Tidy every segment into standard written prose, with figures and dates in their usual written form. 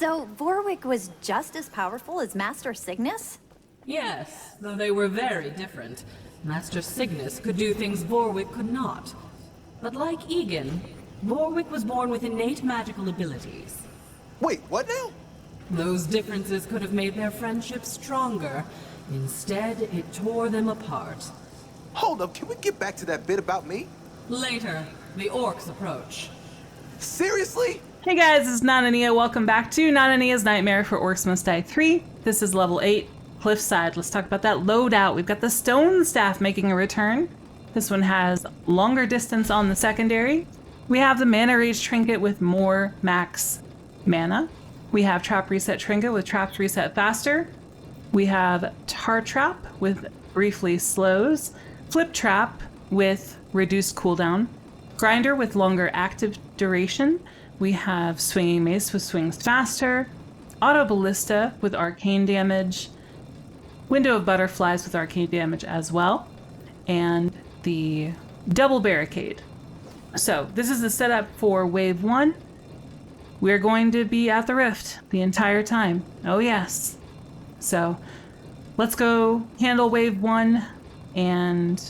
So, Vorwick was just as powerful as Master Cygnus? Yes, though they were very different. Master Cygnus could do things Vorwick could not. But like Egan, Vorwick was born with innate magical abilities. Wait, what now? Those differences could have made their friendship stronger. Instead, it tore them apart. Hold up, can we get back to that bit about me? Later, the orcs approach. Seriously? Hey guys, it's Nananea. Welcome back to Nananea's Nightmare for Orcs Must Die 3. This is level 8, Cliffside. Let's talk about that loadout. We've got the stone staff making a return. This one has longer distance on the secondary. We have the mana rage trinket with more max mana. We have trap reset trinket with traps reset faster. We have tar trap with briefly slows. Flip trap with reduced cooldown. Grinder with longer active duration. We have swinging mace with swings faster. Auto ballista with arcane damage. Window of butterflies with arcane damage as well. And the double barricade. So this is the setup for wave 1. We're going to be at the rift the entire time. Oh yes. So let's go handle wave 1 and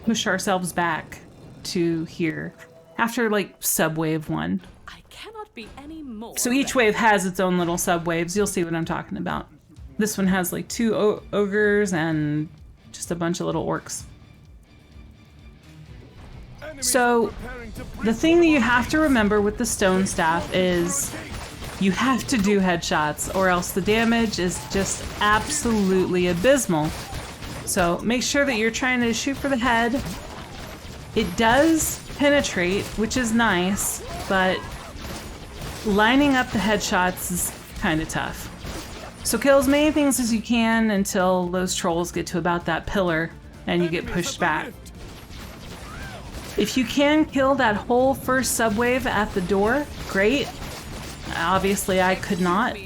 push ourselves back to here after like sub wave 1. I cannot be any more. So each wave has its own little sub waves. You'll see what I'm talking about. This one has like 2 ogres and just a bunch of little orcs. So the thing that you have to remember with the stone staff is you have to do headshots or else the damage is just absolutely abysmal. So make sure that you're trying to shoot for the head. It does penetrate, which is nice, but lining up the headshots is kind of tough. So kill as many things as you can until those trolls get to about that pillar and you get pushed back. If you can kill that whole first subwave at the door, great. Obviously I could not.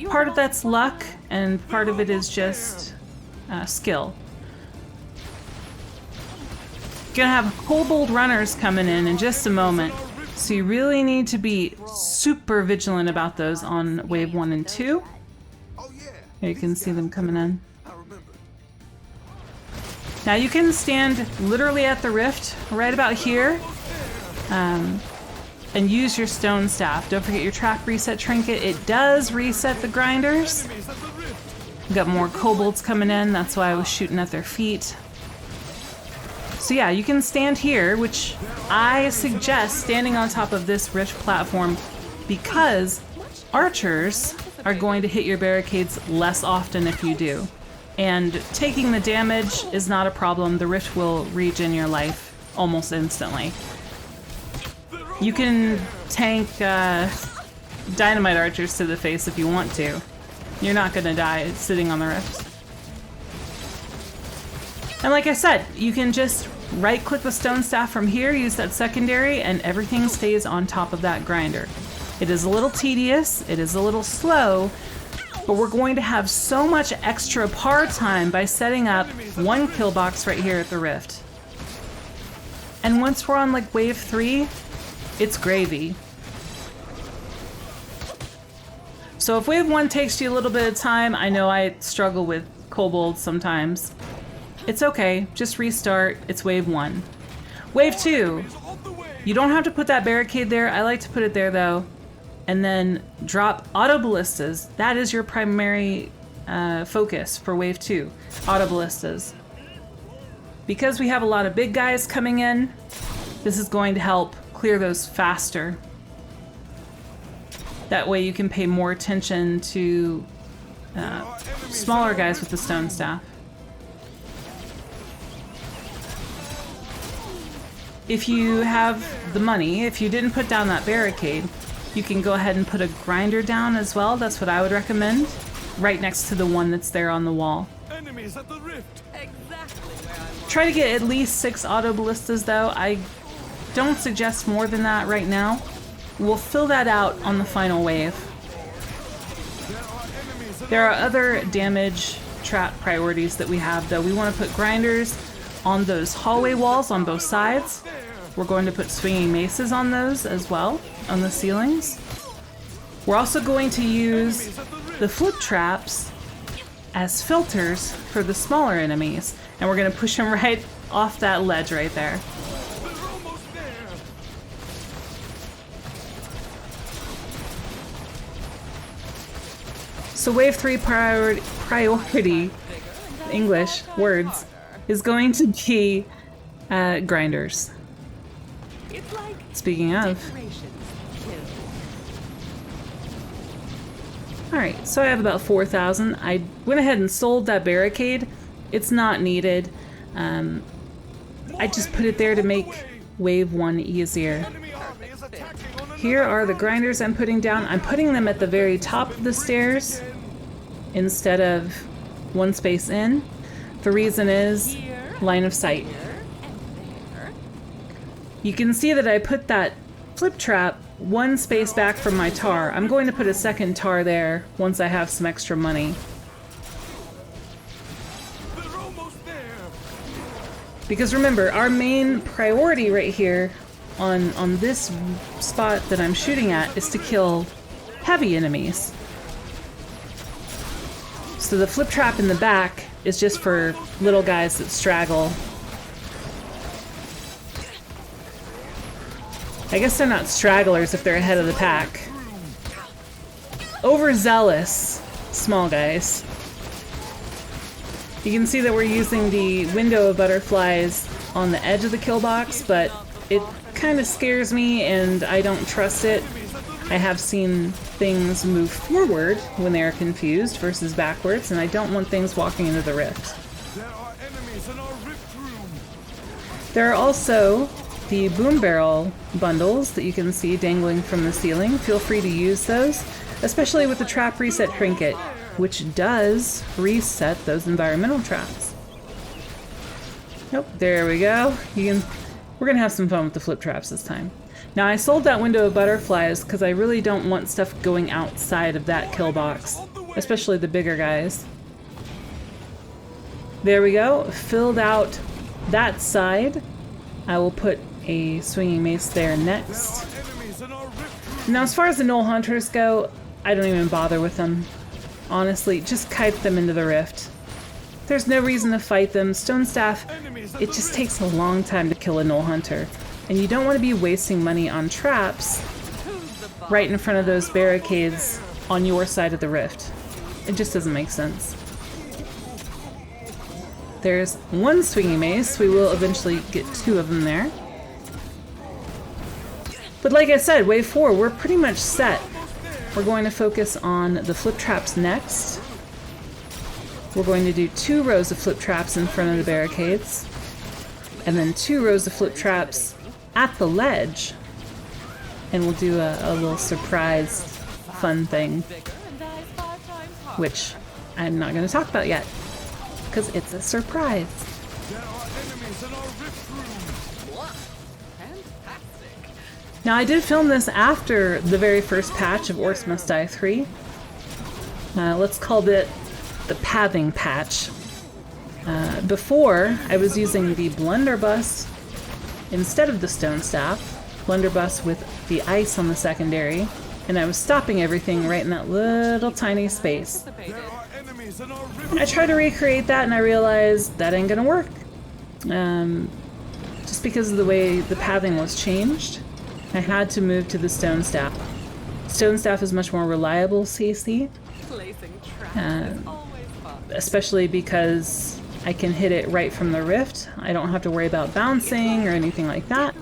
Part of that's luck and part of it is just skill. Gonna have kobold runners coming in just a moment, so you really need to be super vigilant about those on wave 1 and 2. Here you can see them coming in. Now you can stand literally at the rift right about here and use your stone staff. Don't forget your trap reset trinket. It does reset the grinders. We've got more kobolds coming in, that's why I was shooting at their feet. So yeah, you can stand here, which I suggest standing on top of this rift platform because archers are going to hit your barricades less often if you do. And taking the damage is not a problem. The rift will regen your life almost instantly. You can tank dynamite archers to the face if you want to. You're not gonna die sitting on the rift. And like I said, you can just right click the stone staff from here, use that secondary, and everything stays on top of that grinder. It is a little tedious, it is a little slow, but we're going to have so much extra par time by setting up 1 kill box right here at the rift. And once we're on like wave 3, it's gravy. So if wave 1 takes you a little bit of time, I know I struggle with kobolds sometimes. It's okay, just restart, it's wave 1. Wave 2, you don't have to put that barricade there, I like to put it there though. And then drop auto ballistas. That is your primary focus for wave 2, auto ballistas. Because we have a lot of big guys coming in, this is going to help clear those faster. That way you can pay more attention to smaller guys with the stone staff. If you have the money, if you didn't put down that barricade, you can go ahead and put a grinder down as well. That's what I would recommend. Right next to the one that's there on the wall. Enemies at the rift. Exactly where I want. Try to get at least 6 auto ballistas though. I don't suggest more than that right now. We'll fill that out on the final wave. There are other damage trap priorities that we have though. We want to put grinders on those hallway walls on both sides. We're going to put swinging maces on those as well, on the ceilings. We're also going to use the flip traps as filters for the smaller enemies. And we're going to push them right off that ledge right there. So wave 3 priority, English words, is going to be grinders. Speaking of. Alright, so I have about 4,000. I went ahead and sold that barricade. It's not needed. I just put it there to make wave 1 easier. Here are the grinders I'm putting down. I'm putting them at the very top of the stairs instead of one space in. The reason is line of sight. You can see that I put that flip trap one space back from my tar. I'm going to put a second tar there once I have some extra money. Because remember, our main priority right here on this spot that I'm shooting at is to kill heavy enemies. So the flip trap in the back is just for little guys that straggle. I guess they're not stragglers if they're ahead of the pack. Overzealous small guys. You can see that we're using the window of butterflies on the edge of the kill box, but it kind of scares me and I don't trust it. I have seen things move forward when they are confused versus backwards, and I don't want things walking into the rift. There are also the boom barrel bundles that you can see dangling from the ceiling. Feel free to use those, especially with the trap reset trinket, which does reset those environmental traps. Nope, there we go. We're gonna have some fun with the flip traps this time. Now I sold that window of butterflies because I really don't want stuff going outside of that kill box, especially the bigger guys. There we go, filled out that side. I will put a swinging mace there next. Now as far as the Gnoll Hunters go, I don't even bother with them. Honestly, just kite them into the rift. There's no reason to fight them. Stone Staff, it just takes a long time to kill a Gnoll Hunter. And you don't want to be wasting money on traps right in front of those barricades on your side of the rift. It just doesn't make sense. There's one swinging mace. We will eventually get 2 of them there. But like I said, wave 4, we're pretty much set. We're going to focus on the flip traps next. We're going to do 2 rows of flip traps in front of the barricades, and then 2 rows of flip traps at the ledge. And we'll do a little surprise fun thing, which I'm not going to talk about yet, because it's a surprise. Now I did film this after the very first patch of Orcs Must Die 3. Let's call it the pathing patch. Before, I was using the blunderbuss instead of the stone staff. Blunderbuss with the ice on the secondary, and I was stopping everything right in that little tiny space. I tried to recreate that and I realized that ain't gonna work. Just because of the way the pathing was changed, I had to move to the stone staff. Stone staff is much more reliable CC, especially because I can hit it right from the rift. I don't have to worry about bouncing or anything like that.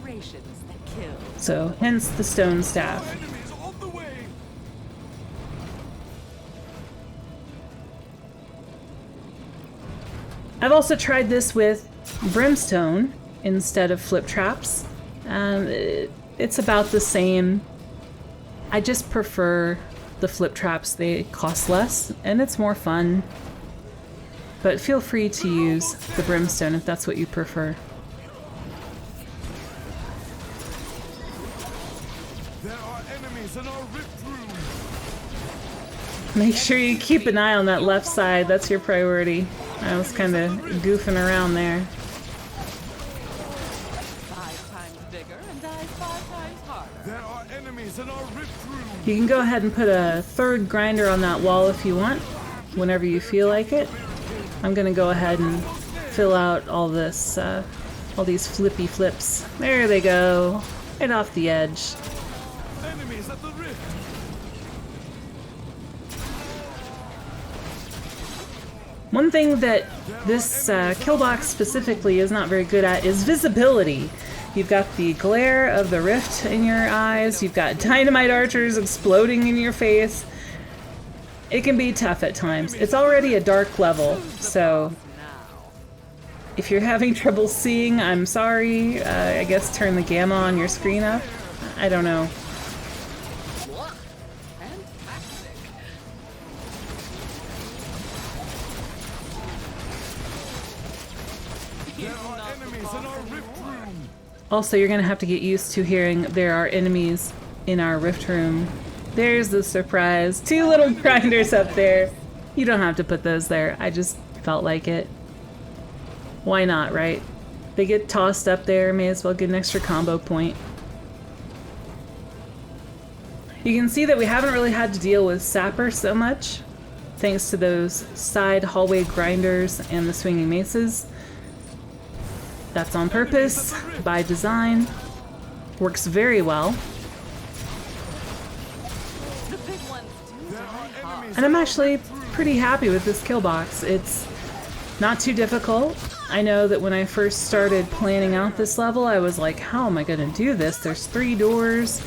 So hence the stone staff. I've also tried this with brimstone instead of flip traps. It's about the same. I just prefer the flip traps. They cost less and it's more fun. But feel free to use the brimstone if that's what you prefer. There are enemies in our rift room. Make sure you keep an eye on that left side. That's your priority. I was kind of goofing around there. 5 times bigger and dies 5 times harder. There are enemies in our rift room. You can go ahead and put a third grinder on that wall if you want, whenever you feel like it. I'm gonna go ahead and fill out all this, all these flippy flips. There they go, right off the edge. Enemies at the rift. One thing that this kill box specifically is not very good at is visibility. You've got the glare of the rift in your eyes, you've got dynamite archers exploding in your face. It can be tough at times. It's already a dark level, so if you're having trouble seeing, I'm sorry. I guess turn the gamma on your screen up. I don't know. There are enemies in our rift room. Also, you're gonna have to get used to hearing there are enemies in our rift room. There's the surprise. 2 little grinders up there. You don't have to put those there. I just felt like it. Why not, right? They get tossed up there, may as well get an extra combo point. You can see that we haven't really had to deal with Sapper so much, thanks to those side hallway grinders and the swinging maces. That's on purpose, by design. Works very well. And I'm actually pretty happy with this kill box. It's not too difficult. I know that when I first started planning out this level, I was like, how am I gonna do this? There's 3 doors.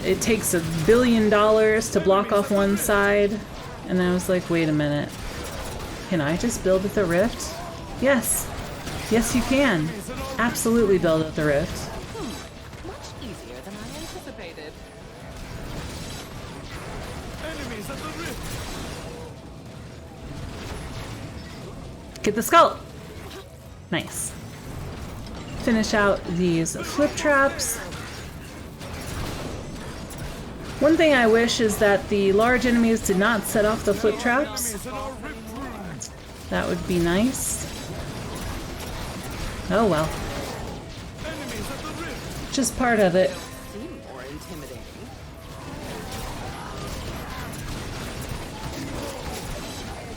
It takes $1 billion to block off one side. And I was like, wait a minute. Can I just build at the rift? Yes. Yes, you can. Absolutely build at the rift. Much easier than I anticipated. Enemies at the rift. Get the skull! Nice. Finish out these flip traps. One thing I wish is that the large enemies did not set off the flip traps. Enemies in our rift room. That would be nice. Oh well. Enemies at the rift. Just part of it. Seem more intimidating.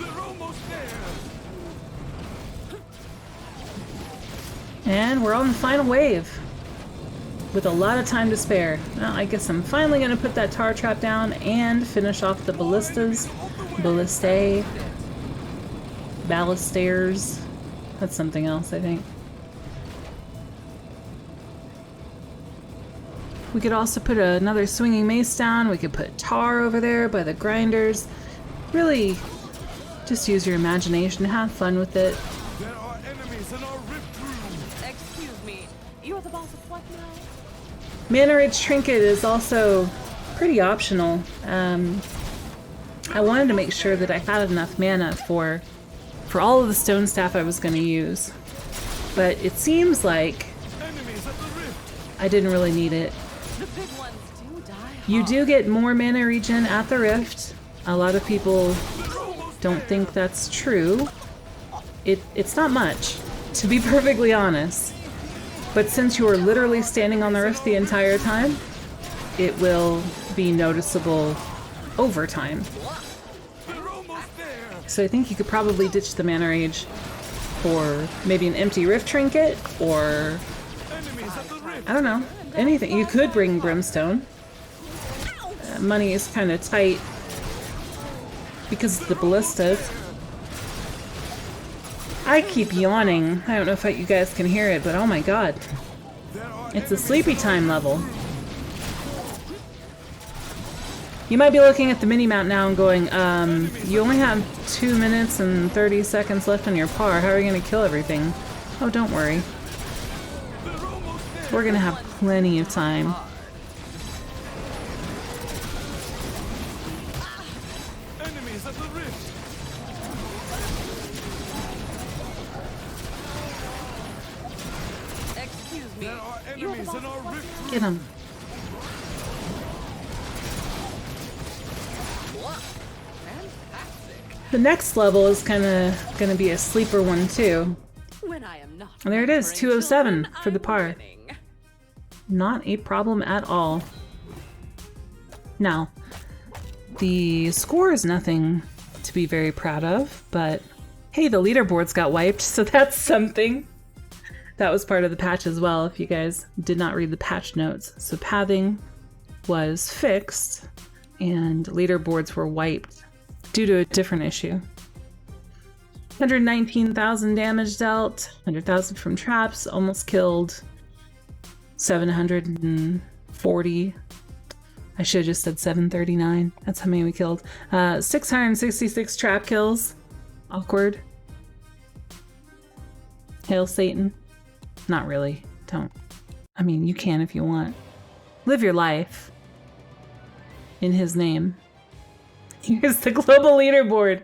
They're almost there. And we're on the final wave. With a lot of time to spare. Well, I guess I'm finally gonna put that tar trap down and finish off the ballistas. Ballistae. Ballistairs. That's something else, I think. We could also put another swinging mace down. We could put tar over there by the grinders. Really, just use your imagination. Have fun with it. There are enemies in our rift room. Excuse me, you're the boss of what now? Mana Rage Trinket is also pretty optional. I wanted to make sure that I had enough mana for all of the stone staff I was going to use. But it seems like Enemies at the rift. I didn't really need it. The big ones do die. You do get more mana regen at the Rift. A lot of people don't think that's true. It's not much, to be perfectly honest. But since you are literally standing on the Rift the entire time, it will be noticeable over time. They're almost there. So I think you could probably ditch the Mana Rage for maybe an empty Rift Trinket, or Enemies at the rift. I don't know, anything. You could bring Brimstone. Money is kind of tight because of the ballistas. I keep yawning. I don't know if you guys can hear it, but oh my god. It's a sleepy time level. You might be looking at the mini-map now and going, you only have 2 minutes and 30 seconds left on your par. How are you going to kill everything? Oh, don't worry. We're going to have plenty of time. Enemies at the rift. Excuse me, There are enemies in our rift. Get him. The next level is kind of going to be a sleeper one too. when I am not. And there it is, mentoring 207 children, for the I'm par. winning. Not a problem at all. Now, the score is nothing to be very proud of, but hey, the leaderboards got wiped, so that's something. That was part of the patch as well, if you guys did not read the patch notes. So pathing was fixed, and leaderboards were wiped due to a different issue. 119,000 damage dealt, 100,000 from traps, almost killed 740. I should have just said 739. That's how many we killed. 666 trap kills. Awkward. Hail Satan. Not really. Don't. I mean, you can if you want. Live your life in his name. Here's the global leaderboard.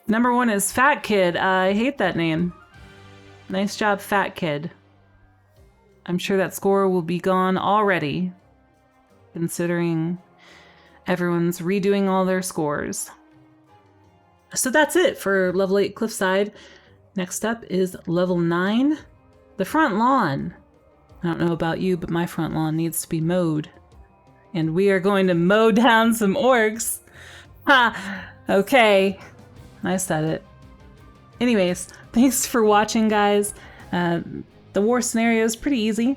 Number 1 is Fat Kid. I hate that name. Nice job, Fat Kid. I'm sure that score will be gone already, considering everyone's redoing all their scores. So that's it for level 8 Cliffside. Next up is level 9, the front lawn. I don't know about you, but my front lawn needs to be mowed. And we are going to mow down some orcs. Ha! Okay. I said it. Anyways, thanks for watching, guys. The war scenario is pretty easy.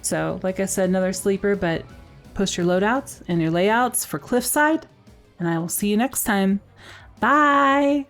So, like I said, another sleeper, but post your loadouts and your layouts for Cliffside, and I will see you next time. Bye!